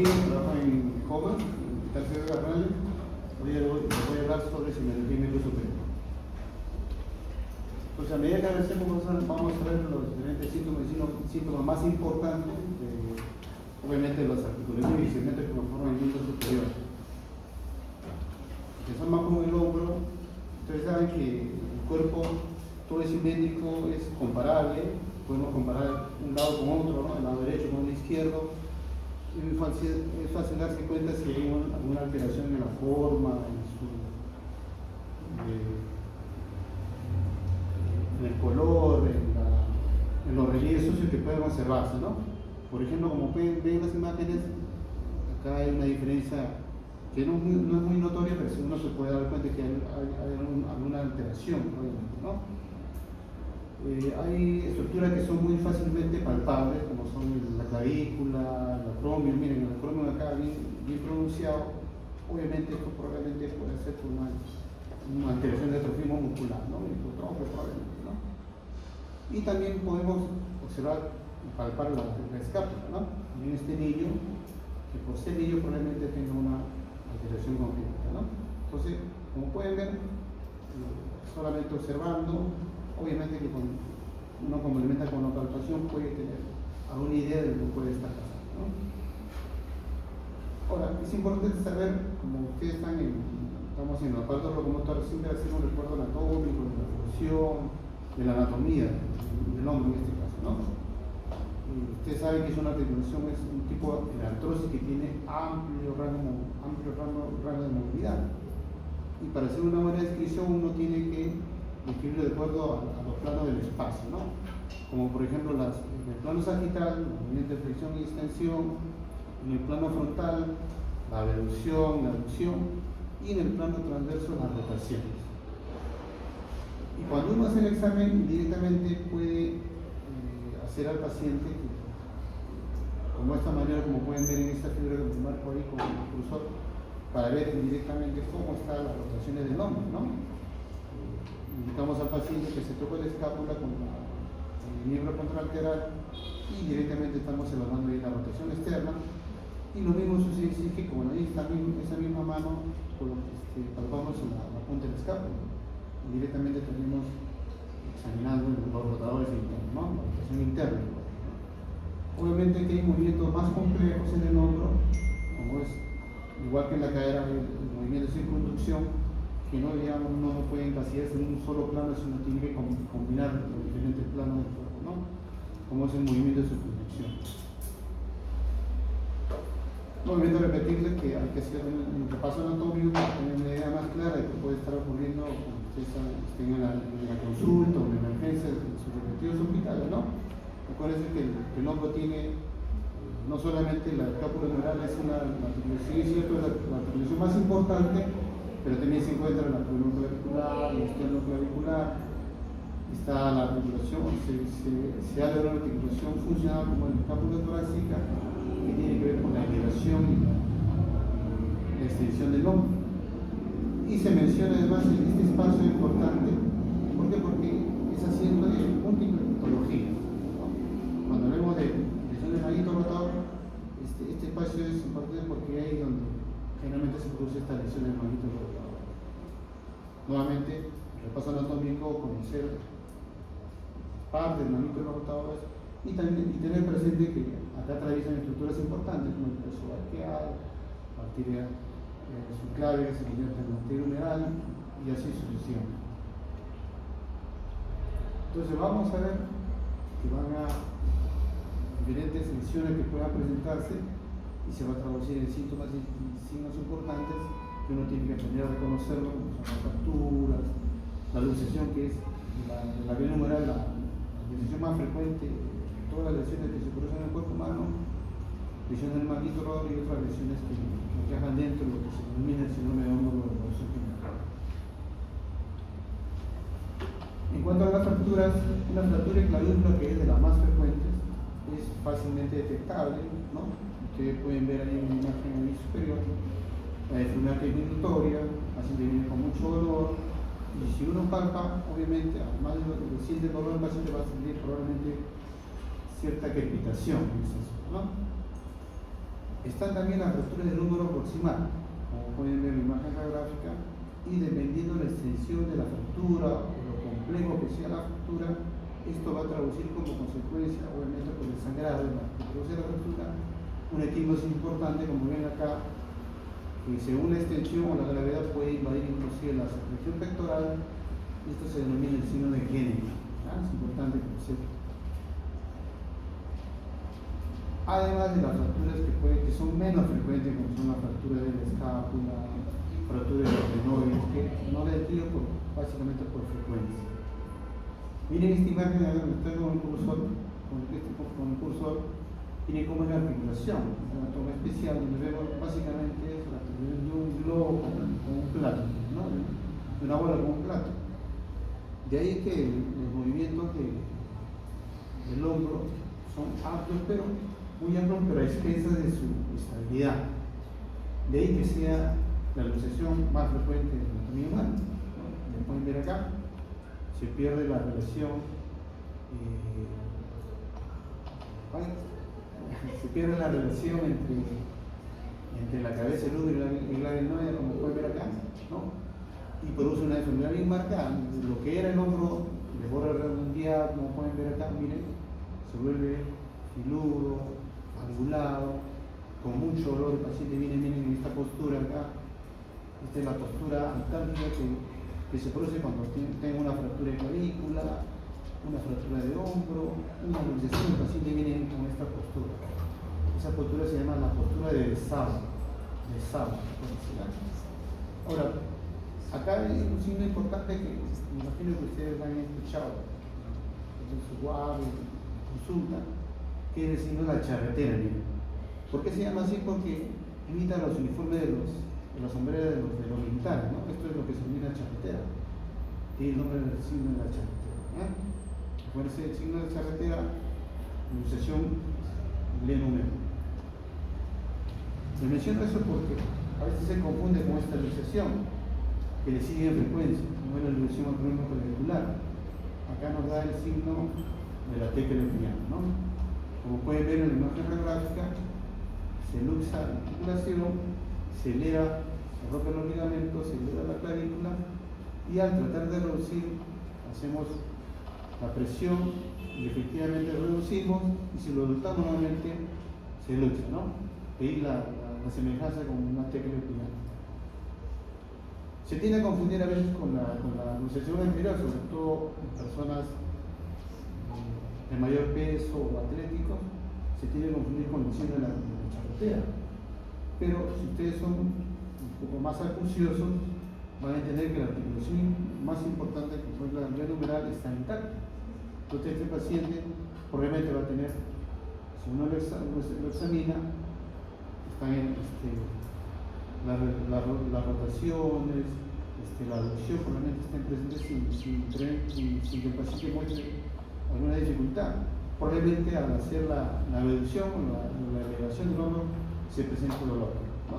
trabajo en Coma, en el Hospital Ciudad Garrales. Hoy les voy a hablar sobre simetría superior. Entonces, a medida que avancemos, vamos a ver los diferentes síntomas más importantes, obviamente los articulaciones y segmentos que conforman el miembro superior. Empezamos más con el hombro. Ustedes saben que el cuerpo todo es simétrico, es comparable, podemos comparar un lado con otro, ¿no? El lado derecho con el izquierdo. Es fácil darse cuenta si hay alguna alteración en la forma, en el color, en los relieves socios que pueden observarse, ¿no? Por ejemplo, como pueden ver en las imágenes, acá hay una diferencia que no es muy notoria, pero uno se puede dar cuenta que hay alguna alteración, obviamente, ¿no? Hay estructuras que son muy fácilmente palpables, como son la clavícula, el acromio. Miren, el acromio acá bien pronunciado. Obviamente esto probablemente puede ser por una alteración de atrofismo muscular, ¿no? Hipotrofia probablemente, ¿no? Y también podemos observar y palpar la escápula, ¿no? En este niño, que por ser niño probablemente tenga una alteración congénita, ¿no? Entonces, como pueden ver, solamente observando, obviamente que uno complementa con la palpación puede tener alguna idea de lo que puede estar pasando, ¿no? Ahora, es importante saber, como ustedes estamos en la parte locomotora, siempre hacer un recuerdo anatómico, de la función, de la anatomía del hombro en este caso, ¿no? Ustedes saben que es una articulación, es un tipo de artrosis que tiene amplio rango de movilidad. Y para hacer una buena descripción uno tiene que describirlo de acuerdo a los planos del espacio, ¿no? Como por ejemplo en el plano sagital, movimiento de flexión y extensión; en el plano frontal, la abducción, la aducción; y en el plano transverso, las rotaciones. Y cuando uno hace el examen, directamente puede hacer al paciente, como de esta manera, como pueden ver en esta figura que marco ahí con el cursor, para ver directamente cómo están las rotaciones del hombro, ¿no? Indicamos al paciente que se toca la escápula con el miembro contralateral y directamente estamos evaluando ahí la rotación externa. Y lo mismo sucede si es que con esa misma mano palpamos la punta de la escápula. Y directamente tenemos examinando los rotadores internos, ¿no? La rotación interna. ¿No? Obviamente que hay movimientos más complejos en el hombro, como es igual que en la cadera, el movimiento de circunducción, que no, digamos, uno no puede encasillarse en un solo plano, sino tiene que combinar los diferentes planos del cuerpo, ¿no? Como es el movimiento de circunducción. Obviamente repetirles que hay que hacer un repaso anatómico para tener una idea más clara de qué puede estar ocurriendo cuando ustedes estén en la consulta o en la emergencia de sus respectivos hospitales, ¿no? Acuérdense que el hombro tiene no solamente la escápula humeral, es la articulación, es cierto, la articulación más importante, pero también se encuentra la columno-clavicular, el externo-clavicular, está la articulación, se habla de una articulación funcional como la escápula torácica, que tiene que ver con la elevación y la extensión del hombro. Y se menciona además en este espacio importante, ¿por qué? Porque es asiento de múltiples patologías, ¿no? Cuando hablamos de lesión del manguito rotador, este espacio es importante porque es ahí donde generalmente se produce esta lesión del manguito rotador. Nuevamente, repaso anatómico, conocer parte del manguito rotador y tener presente que acá atraviesan estructuras importantes como el plexo braquial, la arteria subclavia que se convierte en la arteria humeral y así sucesivamente. Entonces vamos a ver que van a diferentes lesiones que puedan presentarse y se va a traducir en síntomas y signos importantes que uno tiene que aprender a reconocerlo, como son las fracturas, la luxación, que es la vena humeral, la lesión más frecuente de todas las lesiones que se producen en el cuerpo humano, lesión del manguito rotador y otras lesiones que encajan dentro de lo que se denomina el síndrome de hombro de revolución general. En cuanto a las fracturas, una fractura de clavícula, que es de las más frecuentes, es fácilmente detectable, ¿no? Ustedes pueden ver ahí en la imagen ahí superior, la deformidad que es muy notoria, el paciente viene con mucho dolor, y si uno palpa, obviamente, además de lo que siente el dolor, el paciente va a sentir probablemente cierta crepitación, ¿no? Están también las fracturas del húmero proximal, como pueden ver en la imagen gráfica, y dependiendo de la extensión de la fractura o lo complejo que sea la fractura, esto va a traducir como consecuencia, obviamente por el sangrado que produce la fractura, un equimosis importante, como ven acá, que según la extensión o la gravedad puede invadir inclusive la región pectoral, y esto se denomina el signo de Kennedy. Es importante que lo sepan. Además de las fracturas que son menos frecuentes, como son las fracturas de la escápula, fracturas de los adenoides, que no les digo básicamente por frecuencia. Miren esta imagen, estoy con el cursor, tiene como una articulación, una toma especial, donde vemos básicamente la articulación de un globo con un plato, ¿no? De una bola con un plato. De ahí que los movimientos del hombro son amplios, pero muy amplios, pero a expensas de su estabilidad. De ahí que sea la luxación más frecuente de la anatomía humana, ¿no? Como pueden ver acá, se pierde la relación entre la cabeza, el útero y el adenoide, como pueden ver acá, ¿no? Y produce una deformidad bien marcada. Lo que era el hombro de borde redondeado, como pueden ver acá, miren, se vuelve filudo, angulado, con mucho dolor. El paciente viene, miren, en esta postura acá. Esta es la postura antártica que se produce cuando tengo una fractura de clavícula, una fractura de hombro, una luxación. El paciente viene con esta postura. Esa postura se llama la postura de Saba. Ahora, acá hay un signo importante que me imagino que ustedes han escuchado en su guardia, en consulta, que es el signo de la charretera. ¿Por qué se llama así? Porque imita los uniformes de las sombreras de los militares, ¿no? Esto es lo que se denomina charretera, y el nombre del signo de la charretera. Acuérdense, el signo de charretera, luxación le número. Les menciono eso porque a veces se confunde con esta luxación que le sigue en frecuencia, como es la luxación acromioclavicular. Acá nos da el signo de la teclepiana, ¿no? Como pueden ver en la imagen radiográfica, se luxa la articulación, se eleva, se rompen los ligamentos, se eleva la clavícula, y al tratar de reducir, hacemos la presión y efectivamente reducimos, y si lo soltamos nuevamente, se luxa, ¿no? Ahí la semejanza con una teclepiana. Se tiende a confundir a veces con la luxación anterior, sobre todo en personas de mayor peso o atléticos, se tiende a confundir con el signo de la charretera. Pero si ustedes son un poco más acuciosos, van a entender que la articulación más importante, que fue la vía numeral, está intacta. Entonces este paciente probablemente va a tener, si uno lo examina, están en las rotaciones, la aducción probablemente estén presentes sin que el paciente muestre alguna dificultad. Probablemente al hacer la reducción o la elevación del hombro se presenta dolor, ¿no?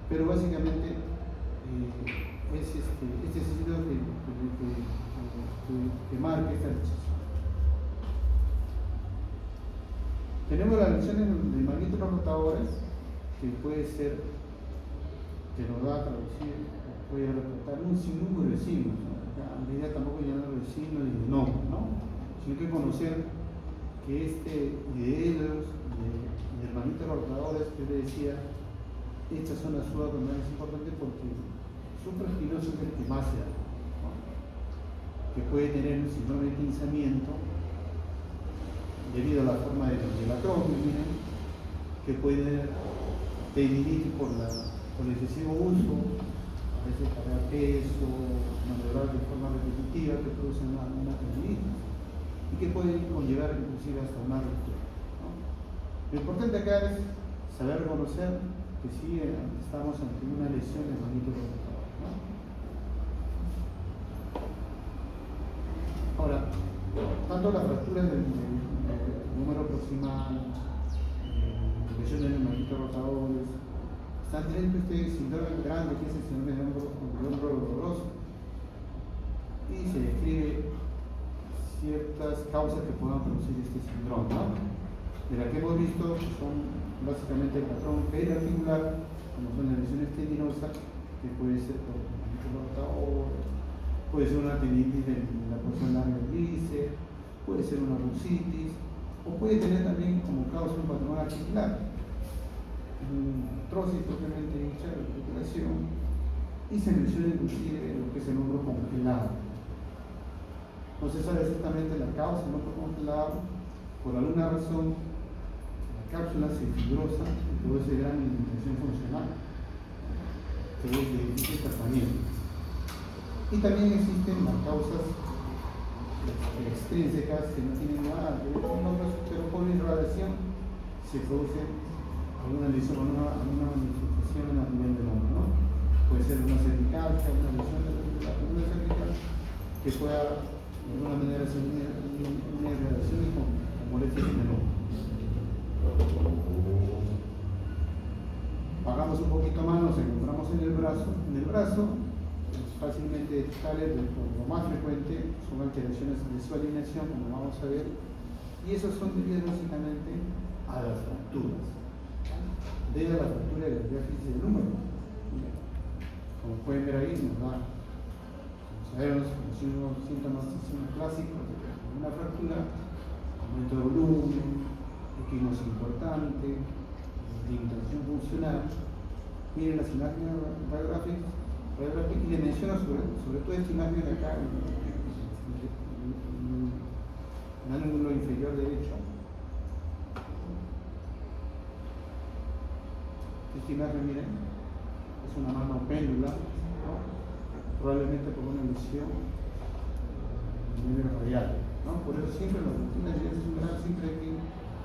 Pero básicamente es este signo que marca esta luxación. Tenemos las lesiones de magnéticos rotadores, que puede ser, que nos va a traducir, puede representar un sinnúmero de signos, ¿no? La idea tampoco es llenarlo de signos y de nombres, ¿no? Sino que conocer que de ellos, de magnéticos rotadores, que les decía, estas son las sudas más importantes porque supraespinoso es el que más se da, ¿no? Que puede tener un síndrome de pinzamiento debido a la forma de la acrómio, miren, que puede tener tendinitis por el excesivo uso, a veces cargar peso, maniobrar de forma repetitiva, que produce una tendinitis y que puede conllevar inclusive hasta una ruptura, ¿no? Lo importante acá es saber reconocer que sí estamos ante una lesión de magnético rotador, ¿no? Ahora, tanto las fracturas del número proximal, lesiones de magnéticos rotadores, están teniendo este síndrome grande que es el síndrome de hombro doloroso, y se describe ciertas causas que puedan producir este síndrome, ¿no? De la que hemos visto son básicamente el patrón periarticular, como son las lesiones tendinosas, que puede ser por rotador, puede ser una tendinitis de la porción larga del bíceps, puede ser una bursitis, o puede tener también como causa un patrón articular, artrosis propiamente dicha, articulación, y se menciona inclusive lo que es el hombro congelado. No se sabe exactamente la causa del hombro congelado, por alguna razón la cápsula se fibrosa y produce gran indentación funcional, se ve de difícil tratamiento. Y también existen las causas extrínsecas que no tienen nada que ver con otras, pero por irradiación se produce alguna lesión, alguna manifestación en la nivel del hombro, ¿no? Puede ser una cervicalgia, una lesión de la columna cervical que pueda de alguna manera hacer una irradiación y con molestias en el hombro. Bajamos un poquito más, nos encontramos en el brazo. En el brazo fácilmente detectables, lo más frecuente son alteraciones de su alineación, como vamos a ver, y esos son debidos básicamente a las fracturas, debido a la fractura de la diáfisis del húmero. Como pueden ver ahí, nos da, como sabemos, unos síntomas clásicos de una fractura, aumento de volumen, equimosis importante, limitación funcional. Miren las imágenes radiográficas. Y le menciono sobre todo esta imagen de acá, en el ángulo inferior derecho. Esta imagen, miren, es una mano péndula, ¿no? Probablemente por una lesión medio radial, ¿no? Por eso siempre en las rutinas de general siempre hay que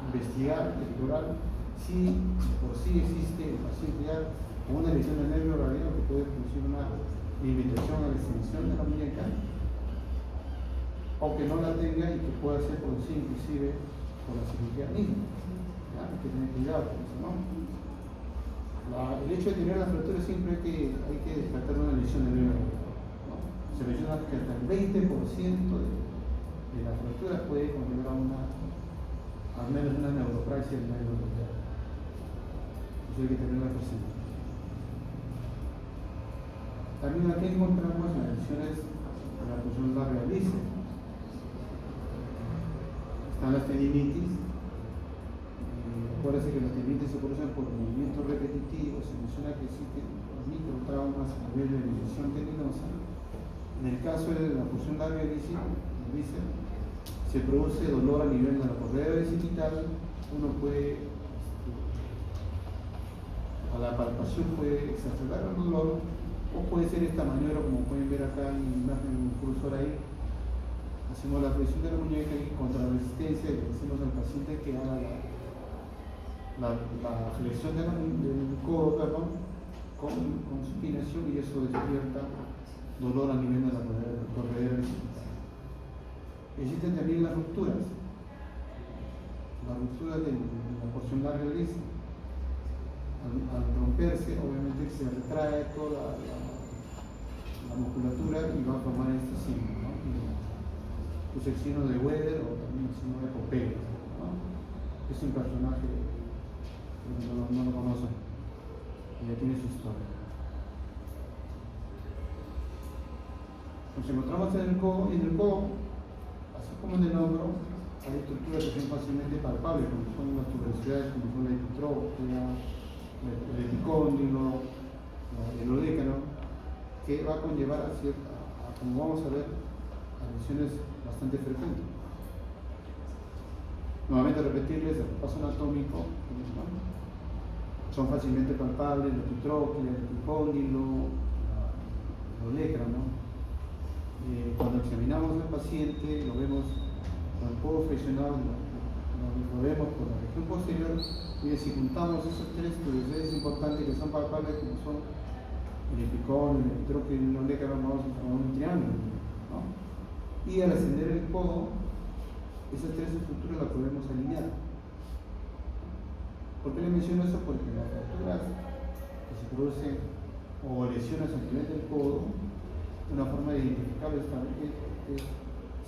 investigar, explorar si por sí existe el paciente ya con una lesión del nervio radial que puede producir una limitación a la extensión de la muñeca, o que no la tenga y que pueda ser producida inclusive por la cirugía misma. Hay que tener cuidado con eso, ¿no? El hecho de tener la fractura siempre hay que descartar una lesión del nervio radial, ¿no? Se menciona que hasta el 20% de la fractura puede conllevar al menos una neuropraxia del nervio radial. Eso hay que tenerla presente. También aquí encontramos las lesiones de la porción larga del bíceps. Están las tendinitis. Acuérdense que las tendinitis se producen por movimientos repetitivos. Se menciona que existen microtraumas a nivel de lesión tendinosa. En el caso de la porción larga del bíceps, se produce dolor a nivel de la correa bicipital. Uno puede, a la palpación puede exacerbar el dolor, o puede ser esta maniobra, como pueden ver acá en la imagen del cursor ahí. Hacemos la presión de la muñeca y contra la resistencia le decimos al paciente que haga la flexión del codo, con supinación, y eso despierta dolor a nivel de la correa bicipital. Existen también las rupturas. La ruptura de la porción larga del bíceps. Al romperse, obviamente se retrae toda la musculatura y va a formar este signo, ¿no? Es el signo de Weber o también el signo de Popeye, ¿no? Es un personaje que no lo conocen, ya tiene su historia. Nos encontramos en el codo, así como en el hombro, hay estructuras que son fácilmente palpables, como son las tuberosidades, como son la epitrópia, el epicóndilo, el odécano, que va a conllevar como vamos a ver, a lesiones bastante frecuentes. Nuevamente repetirles el paso anatómico, ¿no? Son fácilmente palpables, la epitrópia, el epicóndilo, el odécano, ¿no? Cuando examinamos al paciente, lo vemos con el codo flexionado, lo vemos por la región posterior. Y si juntamos esos tres, pues es importante que son palpables, como son el epicóndilo, el epitrópio y el odécano, vamos a formar un triángulo, ¿no? Y al ascender el codo, esas tres estructuras las podemos alinear. ¿Por qué le menciono eso? Porque las fracturas que se producen o lesiones a nivel del codo, una forma de identificarlo es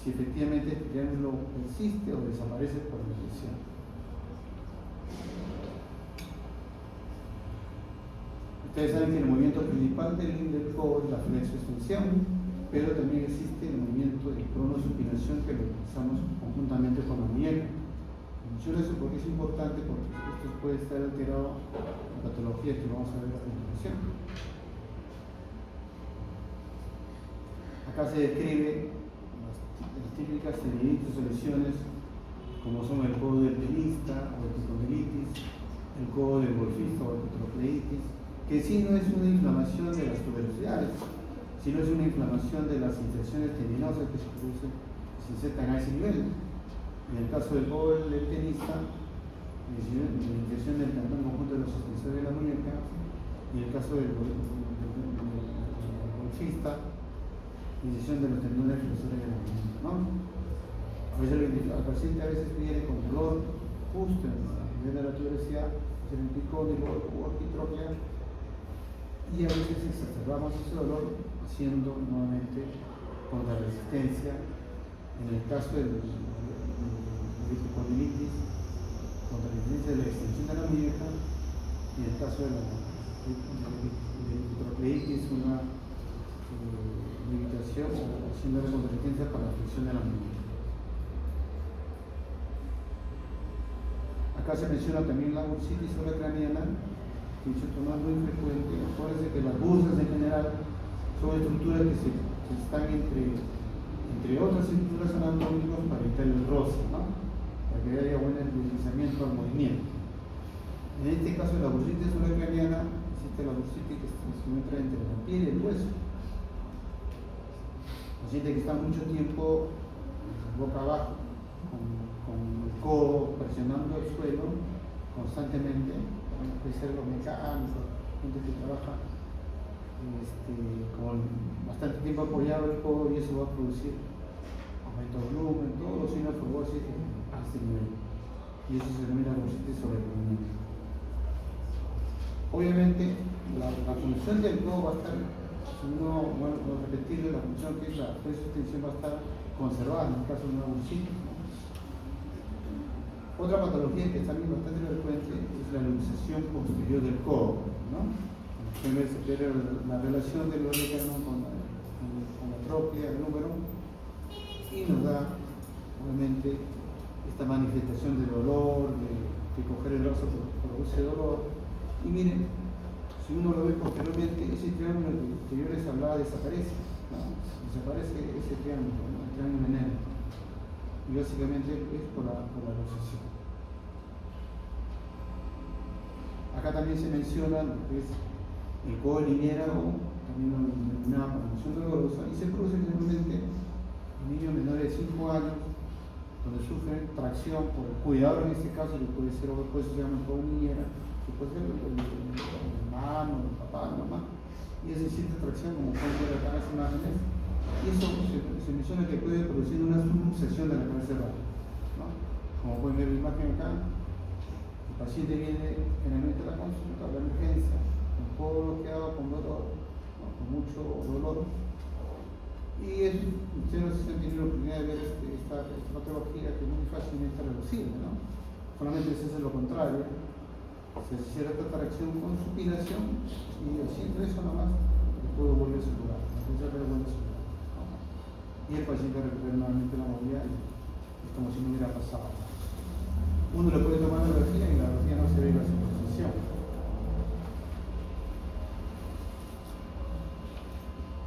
si efectivamente este triángulo persiste o desaparece por la lesión. Ustedes saben que el movimiento principal del codo es la flexo-extensión, pero también existe el movimiento de cronosupinación que lo utilizamos conjuntamente con la muñeca. Menciono eso porque es importante, porque esto puede estar alterado en patología que vamos a ver a continuación. Acá se describe las típicas tendinitis o lesiones como son el codo del tenista o el epicondilitis, el codo del golfista o el petrocleitis, que sí no es una inflamación de las tuberosidades, sino es una inflamación de las infecciones tendinosas que se producen, se insertan a ese nivel. En el caso del codo del tenista, la infección del tendón conjunto de los extensores de la muñeca, y en el caso del golfista, la infección de los tendones flexores de la muñeca, ¿no? A veces el paciente a veces viene con dolor justo en el nivel de la tuberosidad, el epicóndilo o epitroclea, y a veces exacerbamos ese dolor haciendo nuevamente contrarresistencia. En el caso del epicondilitis, contrarresistencia de la extensión de la muñeca, y en el caso de la epitrocleitis, una limitación o haciendo la contrarresistencia para la flexión de la muñeca. Acá se menciona también la bursitis supracraniana, que es muy frecuente. Acuérdense que las bursas en general son estructuras que se están entre otras estructuras anatómicas para evitar el roce, ¿no? Para que haya buen deslizamiento al movimiento. En este caso de la bursitis supracraniana, existe la bursitis que se encuentra entre la piel y el hueso. El paciente que está mucho tiempo boca abajo, con el codo presionando el suelo constantemente, puede ser los mecánicos, gente que trabaja con bastante tiempo apoyado el codo, y eso va a producir aumento de volumen, todos los signos de fibrosis a este nivel, y eso se denomina bursitis sobreprominente. Obviamente la función del codo va a estar, si uno repetirle la función que es la flexo-extensión, va a estar conservada en el caso de una bursitis. Otra patología que es también bastante frecuente es la luxación posterior del codo, ¿no? Se ve la relación del órgano con la trópea, el número, y nos da, obviamente, esta manifestación de dolor, de coger el brazo produce dolor. Y miren, si uno lo ve posteriormente, ese triángulo que yo les hablaba desaparece, ¿no? Desaparece ese triángulo, ¿no? El triángulo negro. Y básicamente es por la luxación. Acá también se menciona lo que es el codo lineado, también lo denominamos promoción dolorosa, y se produce generalmente en niños menores de 5 años, donde sufren tracción por el cuidador, en este caso, que puede ser, o después se llama codo lineara, que puede ser el hermano, el papá, la mamá, y es decir, tracción, como pueden ver acá en las imágenes, y eso se menciona que puede producir una subluxación de la cabeza cerrada, ¿no? Como pueden ver la imagen acá, el paciente viene generalmente a la consulta, a la emergencia, con el codo bloqueado, con dolor, ¿no? Con mucho dolor, y ustedes no sé si han tenido la oportunidad de ver esta patología, que es muy fácilmente reducible, ¿no? Solamente se hace lo contrario, se cierra esta tracción con supinación, y haciendo eso nomás, el codo vuelve a circular, y el paciente recupera nuevamente la movilidad, es como si no hubiera pasado. Uno le puede tomar la radiografía y la radiografía no se ve la superposición.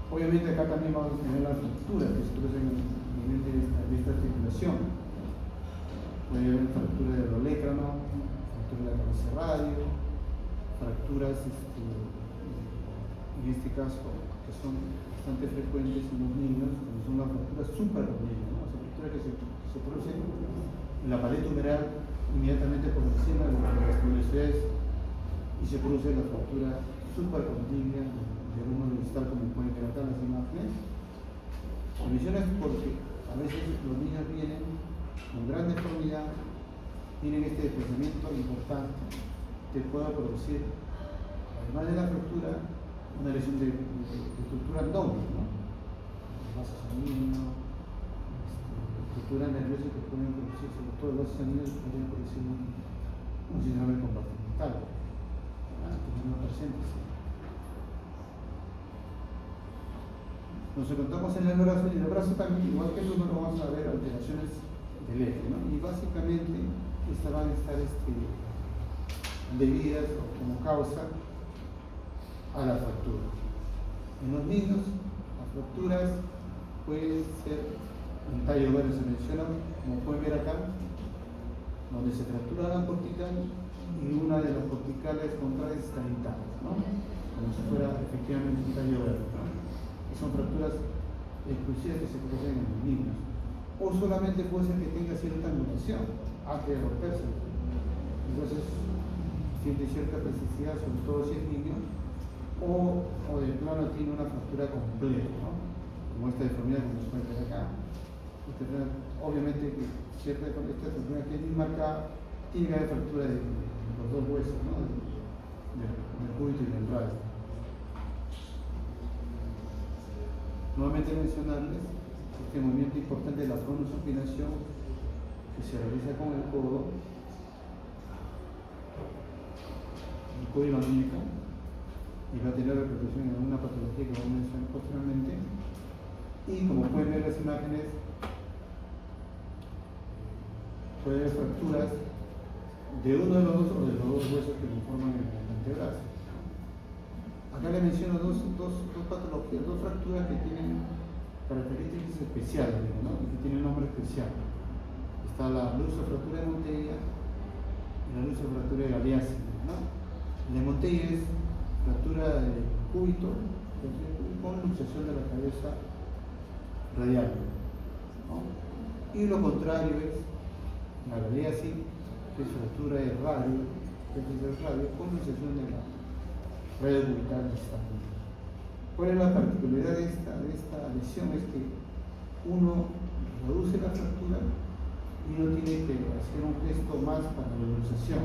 Obviamente acá también vamos a tener la fractura que se produce en el nivel de esta articulación. Puede haber fractura del olecrano, fractura de la cabeza radio, fracturas en este caso que son bastante frecuentes en los niños, como son las fracturas suprarromboides, ¿no? Las fracturas que se producen en la pared tuberal inmediatamente por encima de las tuberosidades, y se produce la fractura suprarromboidea del húmero distal, como pueden ver acá en las imágenes. La menciono es porque a veces los niños vienen con gran deformidad, tienen este desplazamiento importante que pueda producir, además de la fractura, una lesión de estructura abdomen, ¿no? Vasos sanguíneos, estructuras nerviosas que pueden producir, sobre todo los vasos sanguíneos, podrían producir un síndrome compartimental, una presente. Nos encontramos en el brazo, y en el brazo también, igual que eso, no vamos a ver alteraciones del eje, ¿no? Y básicamente estas van a estar debidas o como causa a la fractura. En los niños, las fracturas pueden ser un tallo verde, se menciona, como pueden ver acá, donde se fractura la cortical y una de las corticales contrarias está intacta, ¿no? Como si fuera efectivamente un tallo verde, ¿no? Que son fracturas exclusivas que se producen en los niños. O solamente puede ser que tenga cierta angulación antes de romperse. Entonces, siente cierta plasticidad, sobre todo si es niño, o de plano tiene una fractura completa, ¿no? Como esta deformidad que nos puede ver acá. Obviamente que esta deformidad que es bien marcada tiene que haber fractura de los dos huesos, ¿no? Del cúbito y del radio. Nuevamente mencionarles este movimiento importante de la pronosupinación que se realiza con el codo y la muñeca, y va a tener repercusión en una patología que vamos a mencionar posteriormente. Y como pueden ver las imágenes, puede haber fracturas de uno de los dos o de los dos huesos que conforman el antebrazo. Acá le menciono dos patologías, dos fracturas que tienen características especiales, ¿no? Y que tienen nombre especial. Está la luxofractura de Montella y la luxofractura de Galeazzi, ¿no? La de Montella es fractura del cúbito con luxación de la cabeza radial, ¿no? Y lo contrario es la Galeazzi, que es fractura del radio, con luxación de la radio cubital distal. ¿Cuál es la particularidad de esta lesión? Es que uno reduce la fractura y no tiene que hacer un gesto más para la luxación.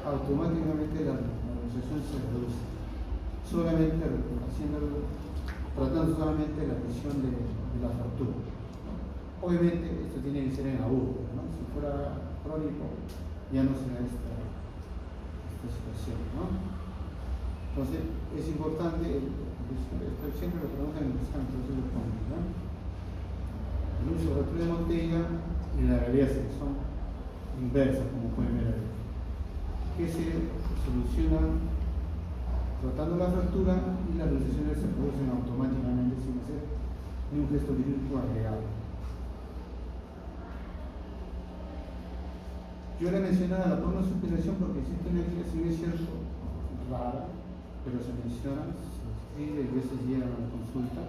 Automáticamente la luxación se reduce, solamente tratando solamente la lesión de la fractura, ¿no? Obviamente esto tiene que ser en agudo, ¿no? Si fuera crónico ya no se da esta situación, ¿no? Entonces es importante, siempre lo preguntan en el examen, entonces lo pongo, ¿no? El uso de fractura de Montella y la Galeazzi, que son inversas, como pueden ver ahí, que se solucionan tratando la fractura y las luxaciones se producen automáticamente sin hacer ni un gesto quirúrgico agregado. Yo le mencionaba la pronosupinación porque existe una explicación, es cierto, rara, pero se menciona, se escribe y a veces llegan a la consulta,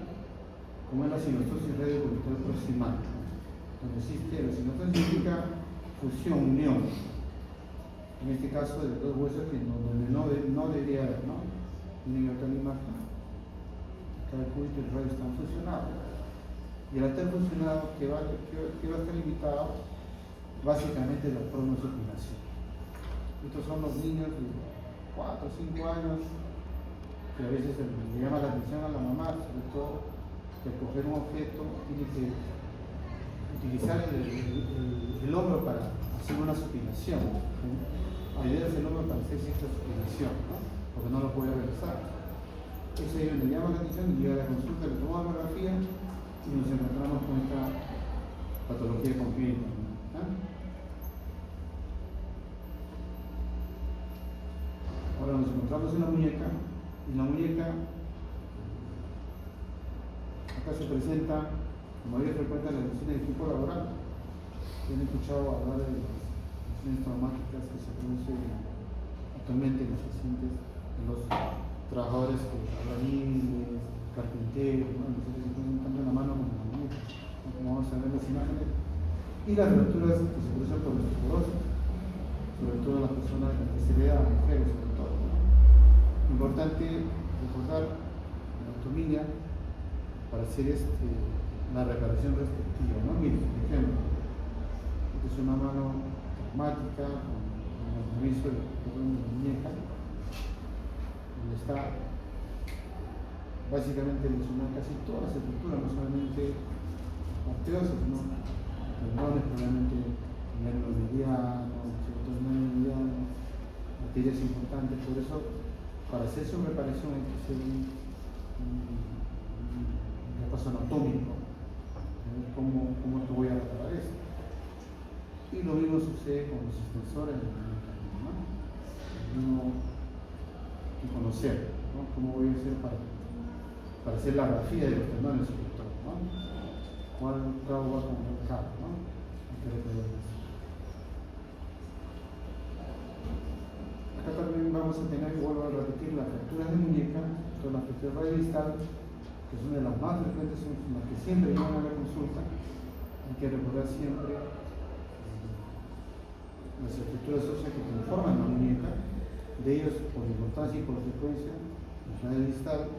como es la sinostosis radiocubital proximal. Donde existe la sinostosis significa fusión, unión, en este caso de dos huesos que donde no debería haber, ¿no? Miren acá la imagen, cada cúbito y el radio están fusionados, y al estar fusionado, que va a estar limitado básicamente la pronosupinación. Estos son los niños de 4 o 5 años que a veces le llama la atención a la mamá, sobre todo que al coger un objeto tiene que utilizar el hombro para hacer una supinación, ¿sí? La idea es el hombro para hacer cierta supinación, ¿no? Porque no lo puede realizar. Eso le llama la atención y llega a la consulta, le tomamos la grafía y nos encontramos con esta patología congénita, ¿no? Ahora nos encontramos en la muñeca, y la muñeca acá se presenta, como mayoría frecuente, las lesiones de tipo laboral. Han escuchado hablar de las lesiones traumáticas que se producen actualmente en los pacientes, en los trabajadores albañiles, carpinteros, ¿no? Los que se ponen tanto en la mano como en la muñeca, como vamos a ver las imágenes, y las fracturas que se producen por osteoporosis, sobre todo en las personas que se vean, a mujeres sobre todo, ¿no? Importante recordar la anatomía para hacer la reparación respectiva, ¿no? Miren, por ejemplo, esta es una mano traumática con el aviso de la muñeca, donde está básicamente lesionada casi toda la estructura, no solamente arteriosas, sino tendones, probablemente nervios medianos, medianos, arterias importantes. Por eso, para hacer su reparación hay que hacer un el paso anatómico, cómo te voy a tratar esto. Y lo mismo sucede con los extensores de la muñeca, ¿no? Uno que conocer, ¿no? Cómo voy a hacer para hacer la grafía de los tendones, sobre todo, ¿no? ¿Cuál cabo va con el cabo, ¿no? Hay que recordar eso. Acá también vamos a tener, vuelvo a repetir, las fracturas de muñeca, son las fracturas radiodistal, que son de las más frecuentes, son las que siempre llevan a la consulta. Hay que recordar siempre las estructuras óseas que conforman la muñeca, de ellos por importancia y por frecuencia, en la distal,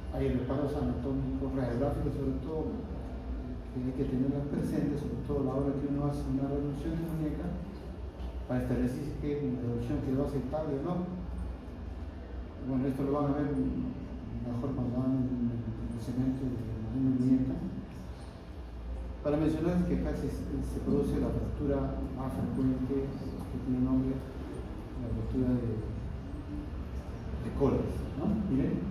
hay reparos anatómicos, radiográficos sobre todo, que hay que tenerlas presentes, sobre todo a la hora que uno hace una reducción de muñeca, para establecer si es una reducción que va aceptable o no. Bueno, esto lo van a ver mejor cuando van en el cemento de una muñeca. Para mencionar que acá se produce la fractura más frecuente que tiene nombre, la fractura de Colles, ¿no? Miren,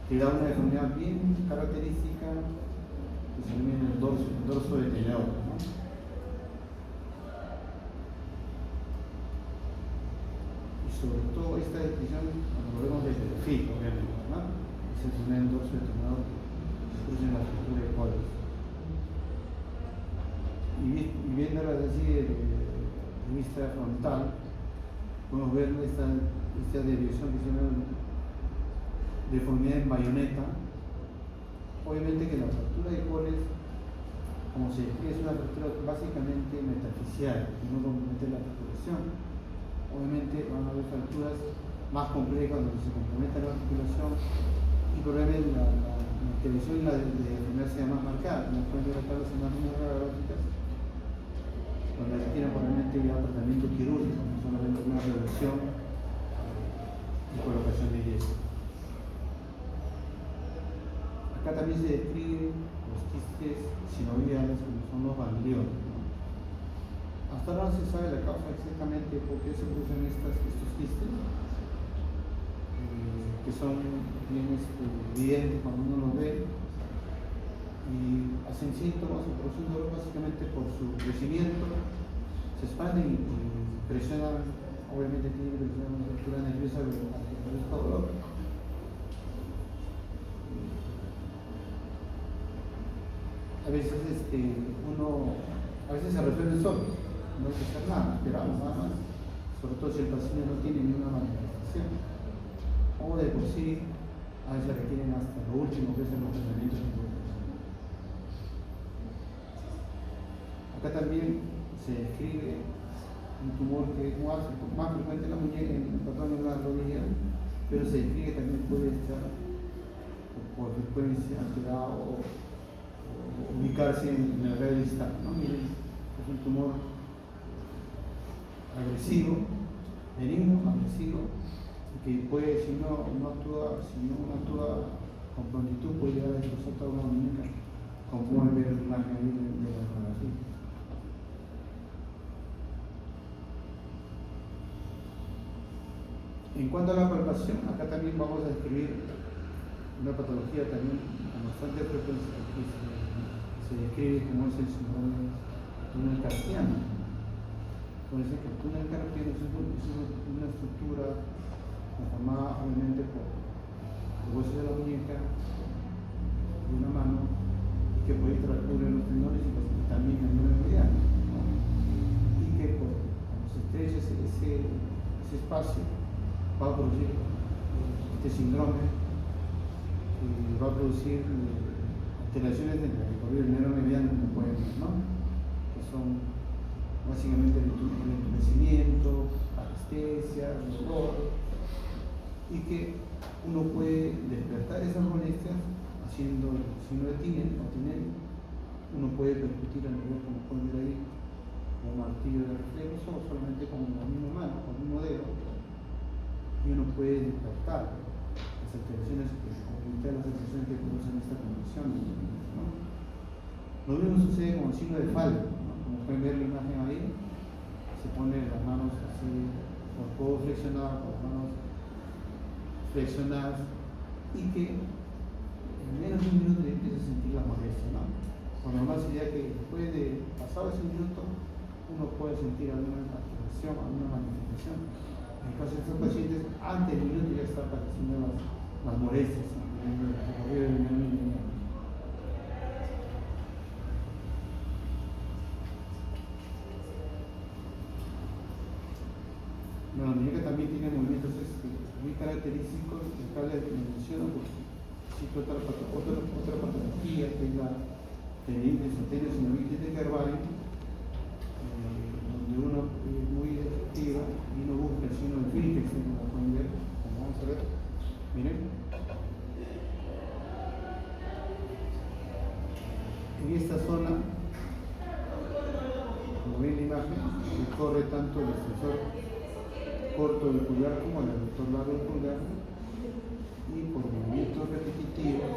que da una deformidad bien característica que se denomina el dorso de tenedor, ¿no? Y sobre todo esta descripción, cuando volvemos del perfil, obviamente, ¿no? Se denomina el dorso de tenedor que se produce en la fractura de Colles. Y viéndolas así de vista frontal, podemos ver esta desviación que se llama deformidad en bayoneta. Obviamente que la fractura de Colles, como se describe, es una fractura básicamente metafisial, que no compromete la articulación. Obviamente van a haber fracturas más complejas donde se compromete la articulación y probablemente la intervención y la deformidad sea más marcada, como pueden ver acá las imágenes radiográficas, donde se tiene probablemente ya tratamiento quirúrgico, no solamente una reducción y colocación de yeso. Acá también se describen los quistes sinoviales, como son los gangliones, ¿no? Hasta ahora no se sabe la causa exactamente por qué se producen estos quistes, que son bien evidentes cuando uno los ve, y hacen síntomas o producen dolor básicamente por su crecimiento, se expanden y presionan, obviamente tiene que presionar una estructura nerviosa que produzca dolor. A veces a veces se resuelve solo, no hay que hacer nada, esperamos nada más, sobre todo si el paciente no tiene ninguna manifestación, o de por sí a veces requieren hasta lo último que es el tratamiento. Acá también se describe un tumor que es más frecuente en la muñeca, en la rodilla, pero se describe que también puede estar por frecuencia alterado o ubicarse en el radio distal, ¿no? Miren, es un tumor agresivo, benigno, agresivo, que puede, si no actúa con prontitud, puede llegar a destrozar toda una muñeca, como pueden ver la imagen ahí de la radiografía. En cuanto a la palpación, acá también vamos a describir una patología también con bastante frecuencia que se describe como es el síndrome túnel carpiano. Entonces, el túnel carpiano es una estructura conformada obviamente por los huesos de la muñeca de una mano y que puede transcurrir los tendones y también en una mediana, ¿no? Y que cuando se estrecha ese espacio, va a producir este síndrome y va a producir alteraciones del recorrido del nervio mediano, como pueden ver, ¿no? Que son básicamente el entumecimiento, anestesia, dolor, y que uno puede despertar esas molestias haciendo el signo de Tinel o Tinel. Uno puede percutir a nivel, como pueden ver ahí, con un martillo de reflexo o solamente con la misma mano, con el mismo dedo, y uno puede despertar las alteraciones aumentar las alteraciones que producen esta condición, ¿no? Lo mismo sucede con el signo de Falco, ¿no? Como pueden ver la imagen ahí, se pone las manos así, por codo flexionado, por las manos flexionadas, y que en menos de un minuto ya empieza a sentir la molestia, ¿no? Con normal sería que después de pasado ese minuto uno puede sentir alguna activación, alguna manifestación. En el caso de estos pacientes, antes del minuto ya están padeciendo las molestias, el recorrido del minuto. La muñeca también tiene movimientos muy característicos, el cable que menciono, porque existe otra patología que es la tendinitis arterial sinovitis de Carvalho, donde uno es muy efectiva y uno busca el signo de Friedrich, como lo pueden ver, como vamos a ver. Miren, en esta zona, como ven la imagen, recorre tanto el extensor corto del pulgar como el aductor largo del pulgar, y por movimientos repetitivos.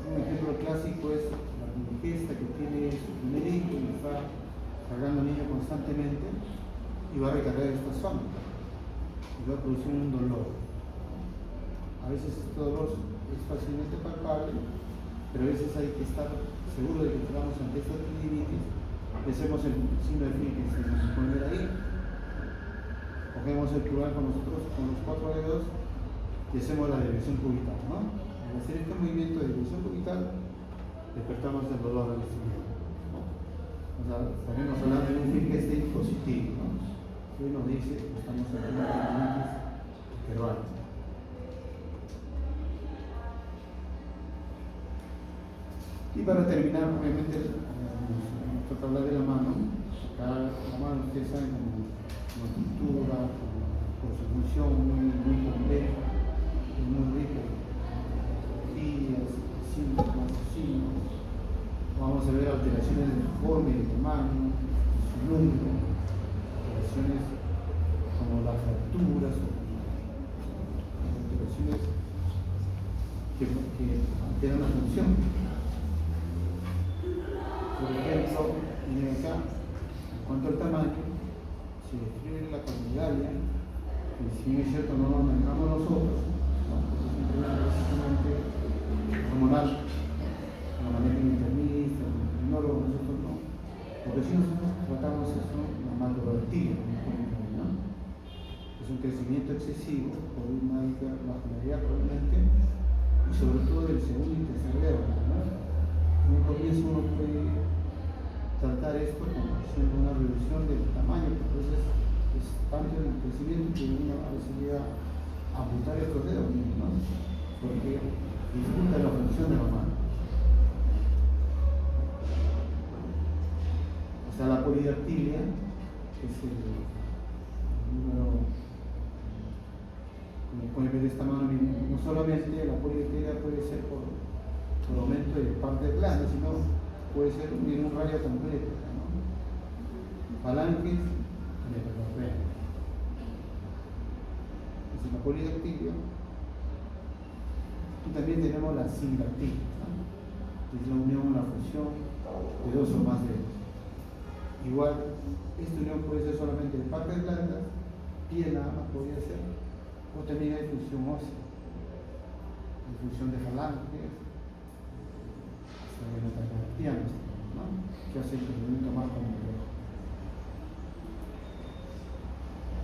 Un ejemplo clásico es la gesta que tiene su primer hijo y está cargando al niño constantemente y va a recargar esta zona y va a producir un dolor. A veces este dolor es fácilmente palpable, pero a veces hay que estar seguro de que estamos ante esta tendinitis y hacemos el signo de Friedrich, que se puede ver ahí. Cogemos el pulgar con nosotros con los 4 dedos y hacemos la deviación cubital, ¿no? Al hacer este movimiento de deviación cubital, despertamos el dolor al estudiante, ¿no? O sea, estaremos hablando de un Friedrich positivo, ¿no? Que nos dice que estamos ante una tendinitis Carvalho. Y para terminar, obviamente, nos toca hablar de la mano. Acá la mano, ustedes saben, como estructura, por su función muy compleja, muy rica, días, signos. Vamos a ver alteraciones de forma y de tamaño, su número, alteraciones como las fracturas, alteraciones que alteran la función. Por ejemplo, miren acá, en cuanto al tamaño, se describe la cardialia, que si bien es cierto no lo manejamos nosotros, ¿no? Porque es un problema básicamente hormonal, lo maneja el internista, el endocrinólogo, nosotros no. Lo que sí nosotros tratamos es la macrodactilia, ¿no? Es un crecimiento excesivo por una hipervascularidad probablemente, y sobre todo del segundo y tercer dedo, ¿no? En un comienzo uno puede tratar esto como siendo una reducción del tamaño, porque a veces es tanto el crecimiento que uno a veces llega a amputar estos dedos, ¿no? Porque dificulta la función de la mano. O sea, la polidactilia es el número, como pueden ver esta mano, no solamente la polidactilia puede ser por aumento de parte de glande, sino puede ser en un radio completo, ¿no? Falanges en el recorrido. Es la polidactilia. Y también tenemos la sindactilia, ¿no? Que es la unión, la fusión de dos o más dedos. Igual, esta unión puede ser solamente de partes blandas, piel nada más podría ser, o también hay función ósea, hay función de falanges, ¿no? Que hace el procedimiento más complejo.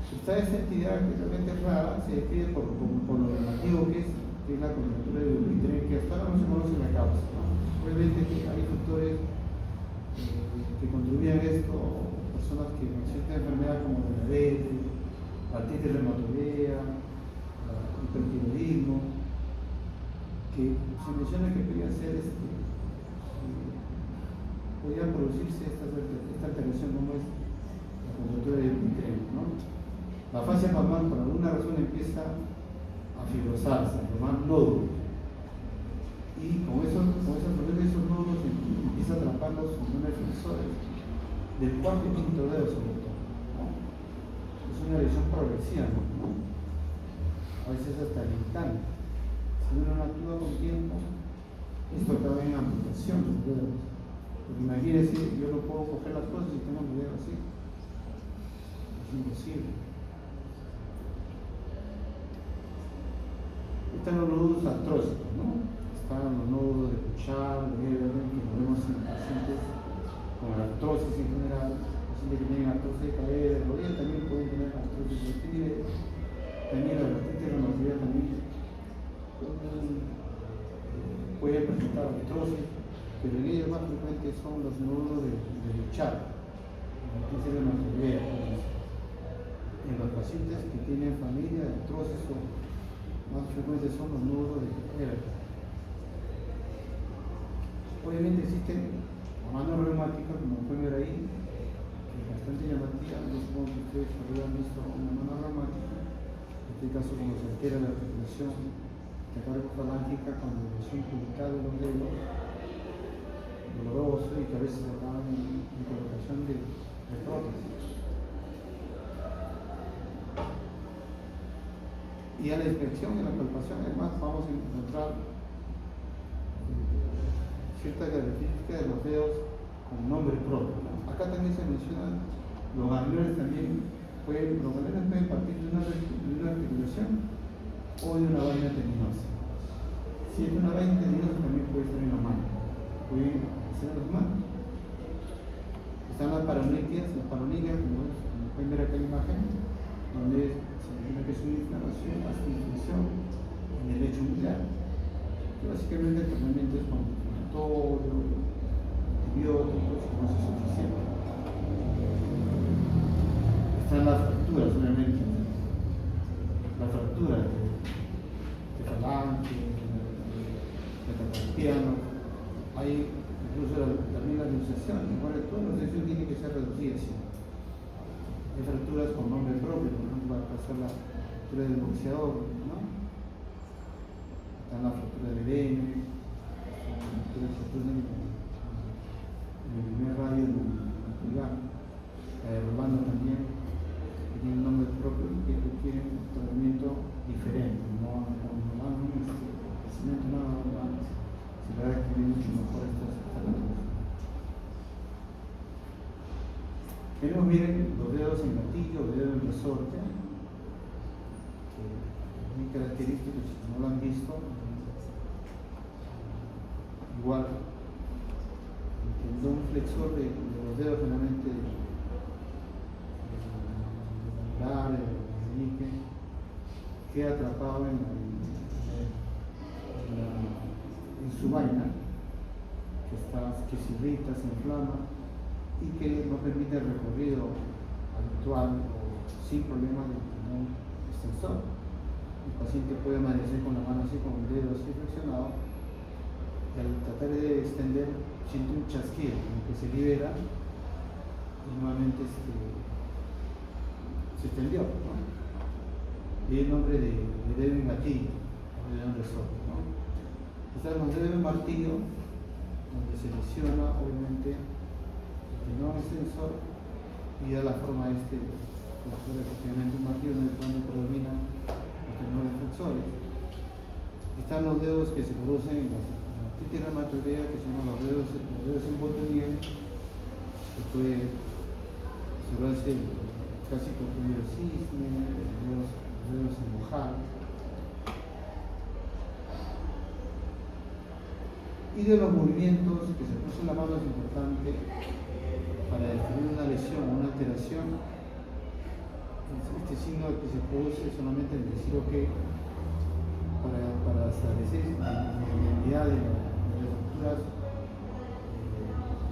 Esta entidad que realmente es rara se describe por lo relativo que es la contractura de Dupuytren, que hasta ahora no se conoce la causa, ¿no? Obviamente que hay factores que contribuyen a esto, personas que con cierta enfermedad como la diabetes, la artritis reumatoidea, el hipertiroidismo, que se menciona que podrían ser podrían producirse esta alteración como es la contractura de Dupuytren, ¿no? La fascia palmar por alguna razón empieza a fibrosarse, a formar nódulos, y con esos nódulos empieza a atrapar los tendones flexores del cuarto y quinto dedo sobre todo, ¿no? Es una lesión progresiva, ¿no? A veces hasta limitante. Si uno no actúa con tiempo, esto acaba en amputación de los dedos. Porque imagínense, yo no puedo coger las cosas y tengo mi dedo así. Es imposible. Están los nódulos artrósicos, ¿no? están los nódulos de Bouchard, de Everett, que lo vemos en pacientes con artrosis en general, pacientes que tienen artrosis de cadera, de rodilla también pueden tener artrosis de pie, también la artritis reumatoidea también puede presentar artrosis, pero en ellos más frecuentes son los nódulos de Bouchard, la artritis reumatoidea. En los pacientes que tienen familia de artrosis más frecuentes son los nódulos de Everett. Obviamente existen manos reumáticas, como pueden ver ahí, que es bastante llamativa. Yo supongo que ustedes habrían visto una mano reumática, en este caso cuando se altera la articulación metacarpofalángica con la lesión pubical de los dedos, doloroso y que a veces acaban en colocación de prótesis. Y a la inspección y a la palpación, además, vamos a encontrar ciertas características de los dedos con nombre propio, ¿no? Acá también se mencionan los gangliones también, los gangliones pueden partir de una articulación o de una vaina tendinosa. Si es una vaina tendinosa también puede estar en la mano, pueden ser en las manos. Están las paroniquias, como pueden ver acá en la imagen, donde que es una inflamación, hasta infección en el lecho miliar. Básicamente el tratamiento es con antiinflamatorio, antibióticos, no es suficiente. Están las fracturas, obviamente, la fractura de falange, metacarpiano, hay incluso también la luxación, igual toda la luxación tiene que ser reducida, ¿sí? Hay fracturas con nombre propio, por ejemplo, va a pasar la fractura del boxeador, ¿no? Está la fractura del EDM, la fractura en el primer radio pulgar, la de Rolando también, que tiene un nombre propio y que requiere un tratamiento diferente, no crecimiento nada más, se va a adquirir mucho mejor estas tratamientos. Tenemos, miren, los dedos en gatillo, los dedos en resorte, que es muy característico, si no lo han visto, igual, el tendón flexor de los dedos generalmente el meñique, queda atrapado en su vaina, que se irrita, se inflama, y que no permite el recorrido habitual o sin problemas del tendón extensor. El paciente puede amanecer con la mano así, con el dedo así flexionado, y al tratar de extender siente un chasquido, como que se libera y nuevamente se extendió, ¿no? Y el nombre de dedo en gatillo, o dedo en resorte, ¿no? Están los dedos en martillo, donde se lesiona obviamente no extensor y da la forma efectivamente un martillo en el cual predominan los tendones flexores. Están los dedos que se producen en la artritis reumatoidea, que son los dedos en botonier, que puede observarse casi con el cisne, los dedos en mojar. Y de los movimientos que se producen en la mano es importante para definir una lesión o una alteración. Este signo que se produce solamente el decir ok para establecer la identidad de las estructuras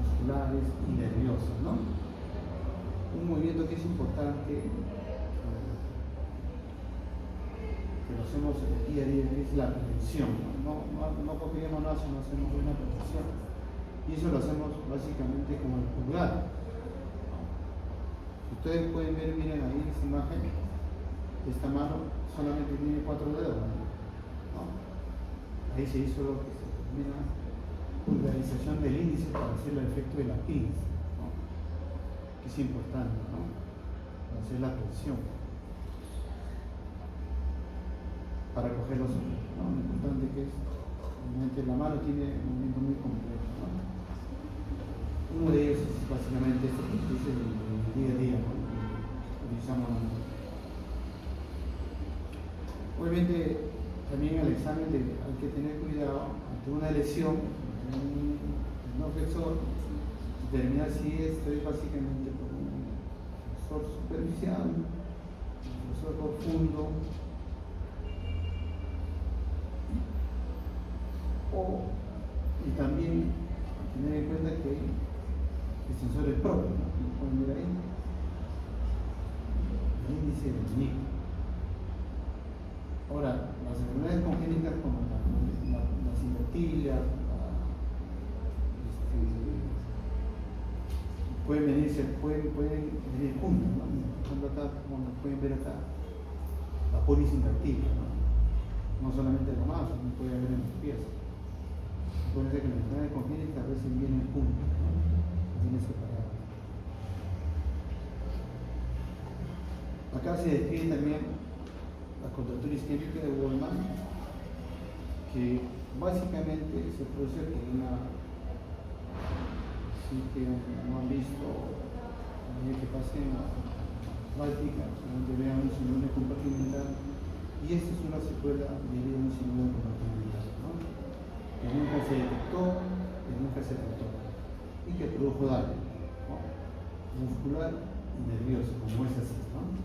musculares y nerviosas, ¿no? Un movimiento que es importante, que lo hacemos día a día, es la prevención, no copiamos nada, sino hacemos una prevención. Y eso lo hacemos básicamente con el pulgar. Ustedes pueden ver, miren ahí esta imagen, esta mano solamente tiene 4 dedos, ¿no? Ahí se hizo lo que se denomina pulgarización del índice para hacer el efecto de la pinza, ¿no? Que es importante, ¿no? Para hacer la presión, para coger los objetos, ¿no? Lo importante que es, obviamente la mano tiene un movimiento muy complejo, ¿no? Uno de ellos es básicamente este que es el día a día, ¿no? Utilizamos. Obviamente también el examen hay que tener cuidado ante una lesión, un flexor, determinar si esto es básicamente por un flexor superficial, un flexor profundo, y también tener en cuenta que hay extensores propios, ¿no? Como pueden ver ahí, el índice del muñeco. Ahora, las enfermedades congénitas como la sincitilia, pueden venir juntas, ¿no? Por ejemplo, acá, como pueden ver acá, la polisincitilia, ¿no? No solamente en la mano, también puede haber en los pies. Puede ser que las enfermedades congénitas a veces vienen juntas, ¿no? Vienen separadas. Acá se describe también la contractura isquémica de Wolman, que básicamente se produce por una, si que no han visto, a medida que pasen a práctica, donde vean un síndrome compartimental, y esta es una secuela de un síndrome compartimental, ¿no? Que nunca se detectó, y que produjo daño, ¿no? Muscular y nervioso, como es así, ¿no?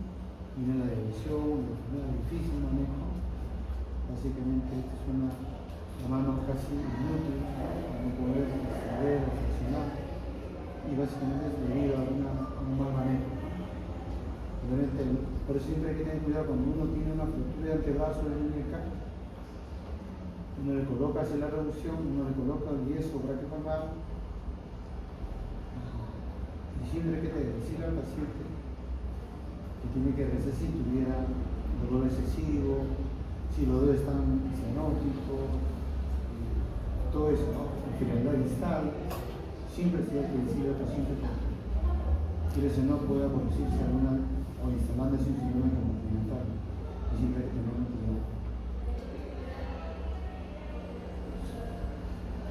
Viene la división, la difícil manejo. Básicamente esta es la mano casi inútil, ¿no? No poder saber o funcionar, y básicamente es debido a un mal manejo. Obviamente, por eso siempre hay que tener cuidado cuando uno tiene una fractura de antebrazo de muñeca, uno le coloca hacia la reducción, uno le coloca el yeso braquialvar, y siempre hay que decirle al paciente que tiene que rezar si tuviera dolor excesivo, si los dedos están cianóticos, todo eso, ¿no? Enfermedad distal, siempre se hay que decirle al paciente que si no pueda producirse alguna o instalándose un síndrome compartimental, y siempre hay que tener cuidado.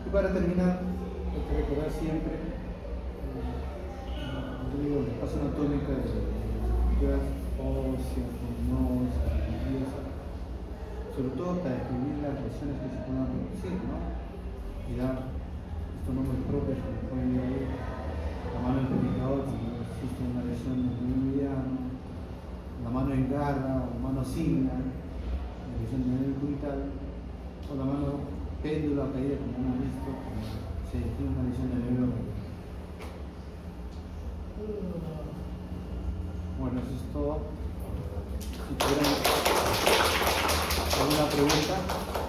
Y para terminar, hay que recordar siempre la fase anatómica de las estructuras óseas, tendinosas, nerviosas, sobre todo para describir las lesiones que se puedan producir, ¿no? Y dar estos nombres propios, como pueden ver ahí, la mano del predicador, si existe una lesión del nervio mediano, la mano en garra o mano signa, la lesión del nervio cubital, o la mano péndula caída, como hemos visto, se describe una lesión del nervio mediano. Bueno, eso es todo. Si tuvieran alguna pregunta.